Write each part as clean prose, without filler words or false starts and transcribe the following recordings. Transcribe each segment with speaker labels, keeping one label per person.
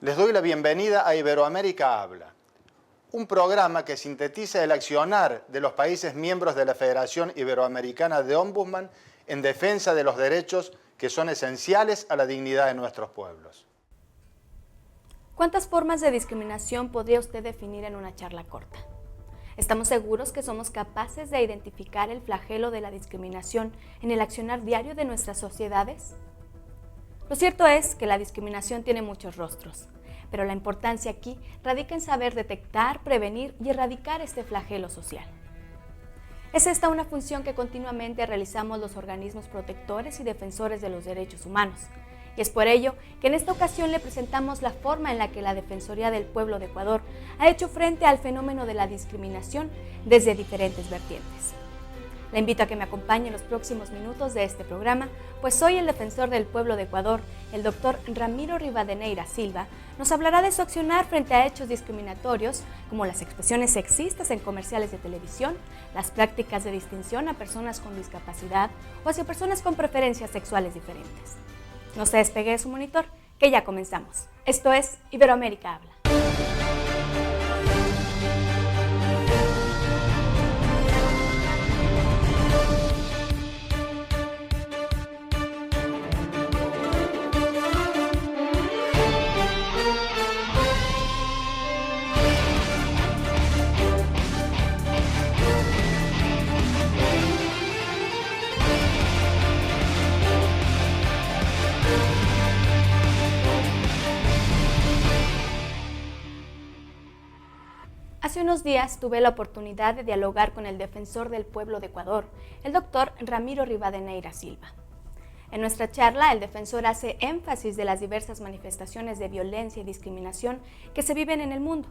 Speaker 1: Les doy la bienvenida a Iberoamérica Habla, un programa que sintetiza el accionar de los países miembros de la Federación Iberoamericana de Ombudsman en defensa de los derechos que son esenciales a la dignidad de nuestros pueblos.
Speaker 2: ¿Cuántas formas de discriminación podría usted definir en una charla corta? ¿Estamos seguros que somos capaces de identificar el flagelo de la discriminación en el accionar diario de nuestras sociedades? Lo cierto es que la discriminación tiene muchos rostros, pero la importancia aquí radica en saber detectar, prevenir y erradicar este flagelo social. Es esta una función que continuamente realizamos los organismos protectores y defensores de los derechos humanos, y es por ello que en esta ocasión le presentamos la forma en la que la Defensoría del Pueblo de Ecuador ha hecho frente al fenómeno de la discriminación desde diferentes vertientes. Le invito a que me acompañe en los próximos minutos de este programa, pues hoy el defensor del pueblo de Ecuador, el doctor Ramiro Rivadeneira Silva, nos hablará de su accionar frente a hechos discriminatorios, como las expresiones sexistas en comerciales de televisión, las prácticas de distinción a personas con discapacidad o hacia personas con preferencias sexuales diferentes. No se despegue de su monitor, que ya comenzamos. Esto es Iberoamérica Habla. Hace unos días tuve la oportunidad de dialogar con el defensor del pueblo de Ecuador, el doctor Ramiro Rivadeneira Silva. En nuestra charla, el defensor hace énfasis de las diversas manifestaciones de violencia y discriminación que se viven en el mundo,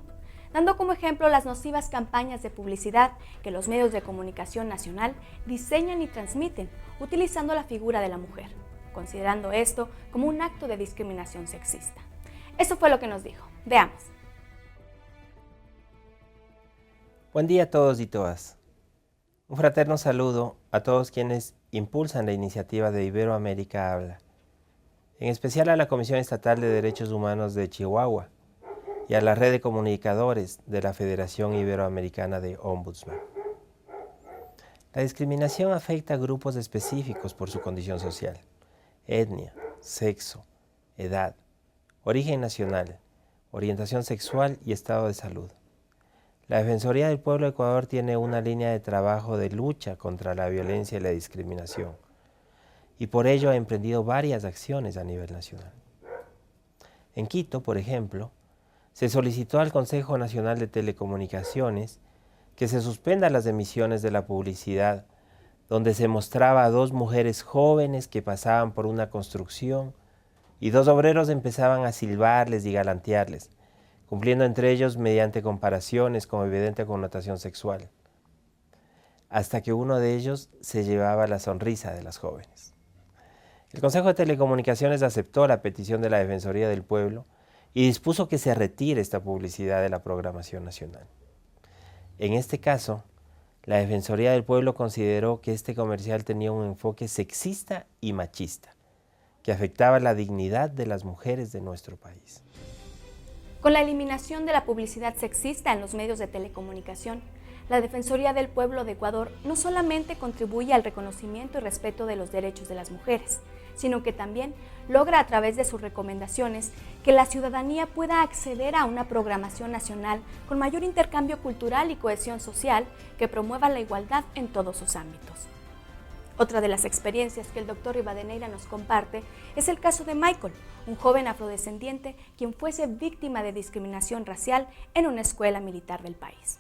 Speaker 2: dando como ejemplo las nocivas campañas de publicidad que los medios de comunicación nacional diseñan y transmiten utilizando la figura de la mujer, considerando esto como un acto de discriminación sexista. Eso fue lo que nos dijo. Veamos.
Speaker 3: Buen día a todos y todas. Un fraterno saludo a todos quienes impulsan la iniciativa de Iberoamérica Habla, en especial a la Comisión Estatal de Derechos Humanos de Chihuahua y a la red de comunicadores de la Federación Iberoamericana de Ombudsman. La discriminación afecta a grupos específicos por su condición social, etnia, sexo, edad, origen nacional, orientación sexual y estado de salud. La Defensoría del Pueblo de Ecuador tiene una línea de trabajo de lucha contra la violencia y la discriminación, y por ello ha emprendido varias acciones a nivel nacional. En Quito, por ejemplo, se solicitó al Consejo Nacional de Telecomunicaciones que se suspendan las emisiones de la publicidad donde se mostraba a dos mujeres jóvenes que pasaban por una construcción y dos obreros empezaban a silbarles y galantearles, cumpliendo entre ellos mediante comparaciones con evidente connotación sexual, hasta que uno de ellos se llevaba la sonrisa de las jóvenes. El Consejo de Telecomunicaciones aceptó la petición de la Defensoría del Pueblo y dispuso que se retire esta publicidad de la programación nacional. En este caso, la Defensoría del Pueblo consideró que este comercial tenía un enfoque sexista y machista, que afectaba la dignidad de las mujeres de nuestro país.
Speaker 2: Con la eliminación de la publicidad sexista en los medios de telecomunicación, la Defensoría del Pueblo de Ecuador no solamente contribuye al reconocimiento y respeto de los derechos de las mujeres, sino que también logra a través de sus recomendaciones que la ciudadanía pueda acceder a una programación nacional con mayor intercambio cultural y cohesión social que promueva la igualdad en todos sus ámbitos. Otra de las experiencias que el doctor Rivadeneira nos comparte es el caso de Michael, un joven afrodescendiente quien fuese víctima de discriminación racial en una escuela militar del país.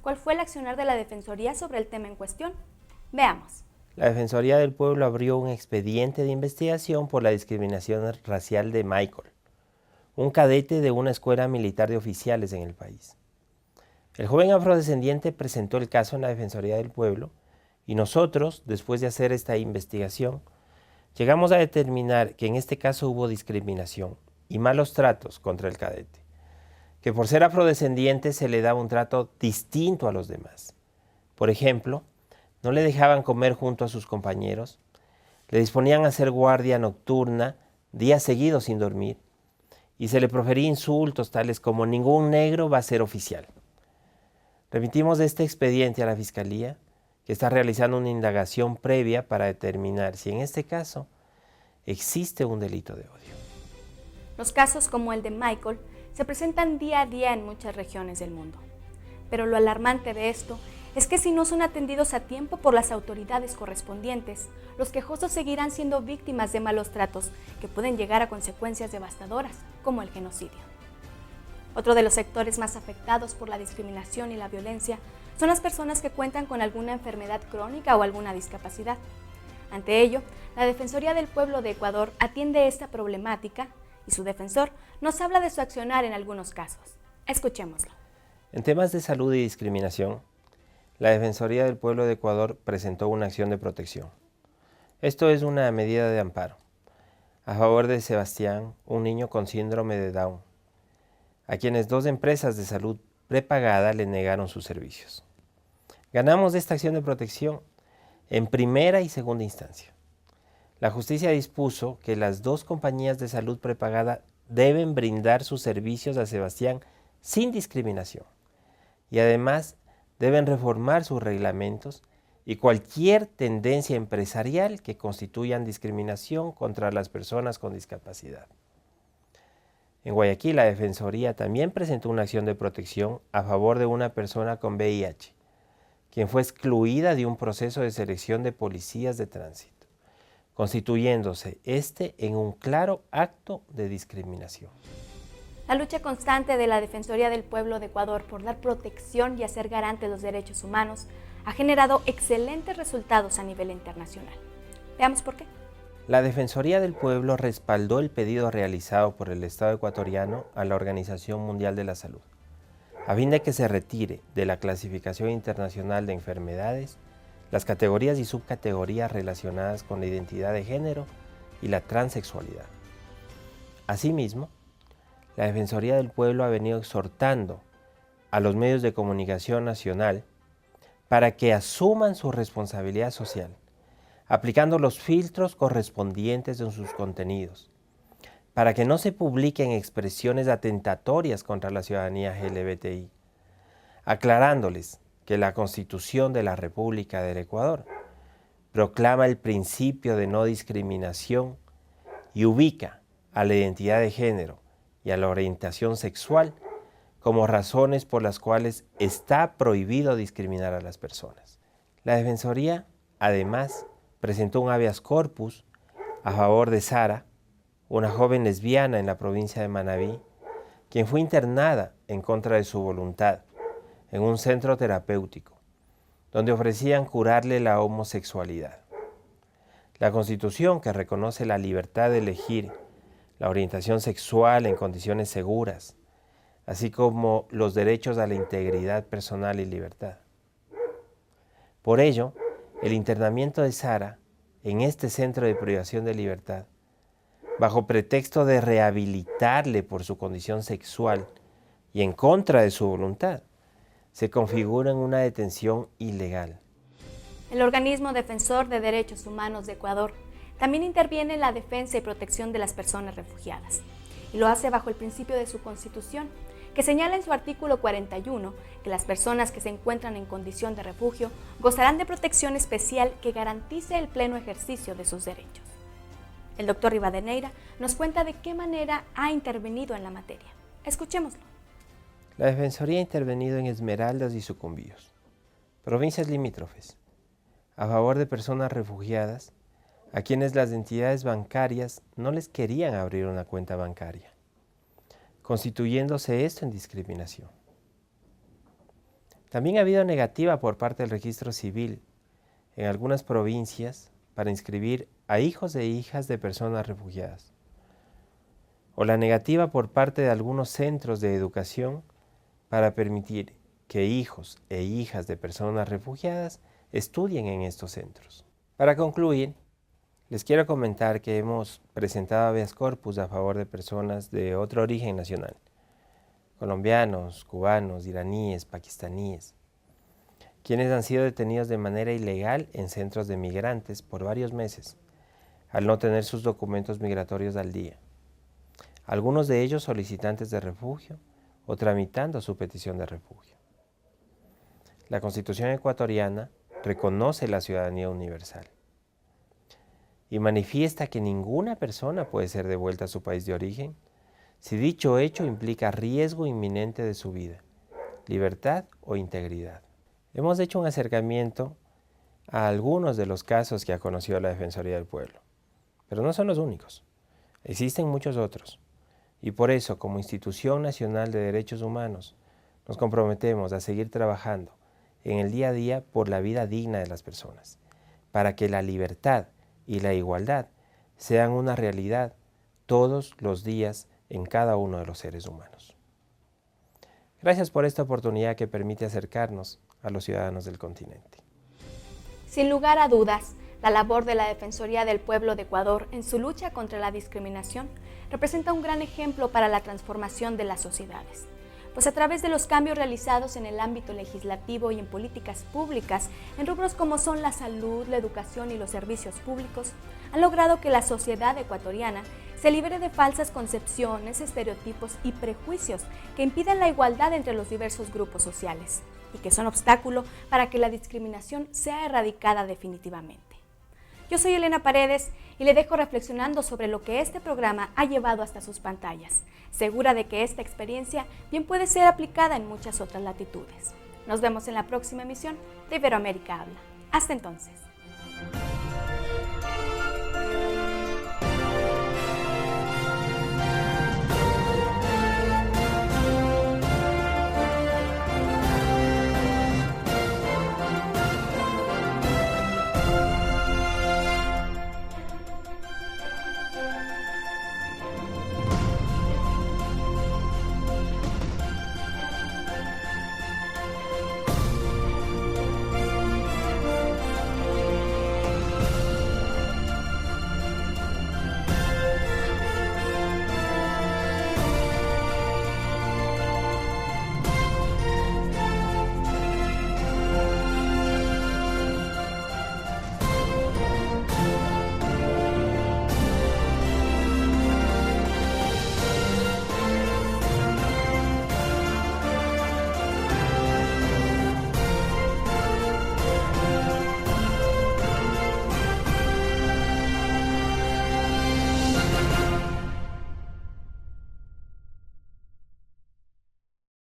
Speaker 2: ¿Cuál fue el accionar de la Defensoría sobre el tema en cuestión? Veamos.
Speaker 3: La Defensoría del Pueblo abrió un expediente de investigación por la discriminación racial de Michael, un cadete de una escuela militar de oficiales en el país. El joven afrodescendiente presentó el caso en la Defensoría del Pueblo y nosotros, después de hacer esta investigación, llegamos a determinar que en este caso hubo discriminación y malos tratos contra el cadete, que por ser afrodescendiente se le daba un trato distinto a los demás. Por ejemplo, no le dejaban comer junto a sus compañeros, le disponían a hacer guardia nocturna días seguidos sin dormir y se le profería insultos tales como ningún negro va a ser oficial. Remitimos este expediente a la Fiscalía, que está realizando una indagación previa para determinar si en este caso existe un delito de odio.
Speaker 2: Los casos como el de Michael se presentan día a día en muchas regiones del mundo. Pero lo alarmante de esto es que si no son atendidos a tiempo por las autoridades correspondientes, los quejosos seguirán siendo víctimas de malos tratos que pueden llegar a consecuencias devastadoras, como el genocidio. Otro de los sectores más afectados por la discriminación y la violencia son las personas que cuentan con alguna enfermedad crónica o alguna discapacidad. Ante ello, la Defensoría del Pueblo de Ecuador atiende esta problemática y su defensor nos habla de su accionar en algunos casos. Escuchémoslo.
Speaker 3: En temas de salud y discriminación, la Defensoría del Pueblo de Ecuador presentó una acción de protección. Esto es una medida de amparo a favor de Sebastián, un niño con síndrome de Down, a quienes 2 empresas de salud prepagada le negaron sus servicios. Ganamos esta acción de protección en primera y segunda instancia. La justicia dispuso que las 2 compañías de salud prepagada deben brindar sus servicios a Sebastián sin discriminación y además deben reformar sus reglamentos y cualquier tendencia empresarial que constituyan discriminación contra las personas con discapacidad. En Guayaquil, la Defensoría también presentó una acción de protección a favor de una persona con VIH, quien fue excluida de un proceso de selección de policías de tránsito, constituyéndose en un claro acto de discriminación.
Speaker 2: La lucha constante de la Defensoría del Pueblo de Ecuador por dar protección y hacer garante los derechos humanos ha generado excelentes resultados a nivel internacional. Veamos por qué.
Speaker 3: La Defensoría del Pueblo respaldó el pedido realizado por el Estado ecuatoriano a la Organización Mundial de la Salud, a fin de que se retire de la clasificación internacional de enfermedades las categorías y subcategorías relacionadas con la identidad de género y la transexualidad. Asimismo, la Defensoría del Pueblo ha venido exhortando a los medios de comunicación nacional para que asuman su responsabilidad social, aplicando los filtros correspondientes en sus contenidos, para que no se publiquen expresiones atentatorias contra la ciudadanía LGBTI, aclarándoles que la Constitución de la República del Ecuador proclama el principio de no discriminación y ubica a la identidad de género y a la orientación sexual como razones por las cuales está prohibido discriminar a las personas. La Defensoría, además, presentó un habeas corpus a favor de Sara, una joven lesbiana en la provincia de Manabí, quien fue internada en contra de su voluntad en un centro terapéutico, donde ofrecían curarle la homosexualidad. La Constitución, que reconoce la libertad de elegir la orientación sexual en condiciones seguras, así como los derechos a la integridad personal y libertad. Por ello, el internamiento de Sara en este centro de privación de libertad, bajo pretexto de rehabilitarle por su condición sexual y en contra de su voluntad, se configura en una detención ilegal.
Speaker 2: El organismo defensor de derechos humanos de Ecuador también interviene en la defensa y protección de las personas refugiadas, y lo hace bajo el principio de su Constitución, que señala en su artículo 41 que las personas que se encuentran en condición de refugio gozarán de protección especial que garantice el pleno ejercicio de sus derechos. El doctor Rivadeneira nos cuenta de qué manera ha intervenido en la materia. Escuchémoslo.
Speaker 3: La Defensoría ha intervenido en Esmeraldas y Sucumbíos, provincias limítrofes, a favor de personas refugiadas a quienes las entidades bancarias no les querían abrir una cuenta bancaria, constituyéndose esto en discriminación. También ha habido negativa por parte del registro civil en algunas provincias para inscribir a hijos e hijas de personas refugiadas, o la negativa por parte de algunos centros de educación para permitir que hijos e hijas de personas refugiadas estudien en estos centros. Para concluir, les quiero comentar que hemos presentado habeas corpus a favor de personas de otro origen nacional, colombianos, cubanos, iraníes, pakistaníes, quienes han sido detenidos de manera ilegal en centros de migrantes por varios meses, al no tener sus documentos migratorios al día, algunos de ellos solicitantes de refugio o tramitando su petición de refugio. La Constitución ecuatoriana reconoce la ciudadanía universal y manifiesta que ninguna persona puede ser devuelta a su país de origen si dicho hecho implica riesgo inminente de su vida, libertad o integridad. Hemos hecho un acercamiento a algunos de los casos que ha conocido la Defensoría del Pueblo, pero no son los únicos. Existen muchos otros y por eso, como Institución Nacional de Derechos Humanos, nos comprometemos a seguir trabajando en el día a día por la vida digna de las personas, para que la libertad y la igualdad sean una realidad todos los días en cada uno de los seres humanos. Gracias por esta oportunidad que permite acercarnos a los ciudadanos del continente.
Speaker 2: Sin lugar a dudas, la labor de la Defensoría del Pueblo de Ecuador en su lucha contra la discriminación representa un gran ejemplo para la transformación de las sociedades, pues a través de los cambios realizados en el ámbito legislativo y en políticas públicas, en rubros como son la salud, la educación y los servicios públicos, han logrado que la sociedad ecuatoriana se libere de falsas concepciones, estereotipos y prejuicios que impiden la igualdad entre los diversos grupos sociales y que son obstáculo para que la discriminación sea erradicada definitivamente. Yo soy Elena Paredes y le dejo reflexionando sobre lo que este programa ha llevado hasta sus pantallas, segura de que esta experiencia bien puede ser aplicada en muchas otras latitudes. Nos vemos en la próxima emisión de Iberoamérica Habla. Hasta entonces.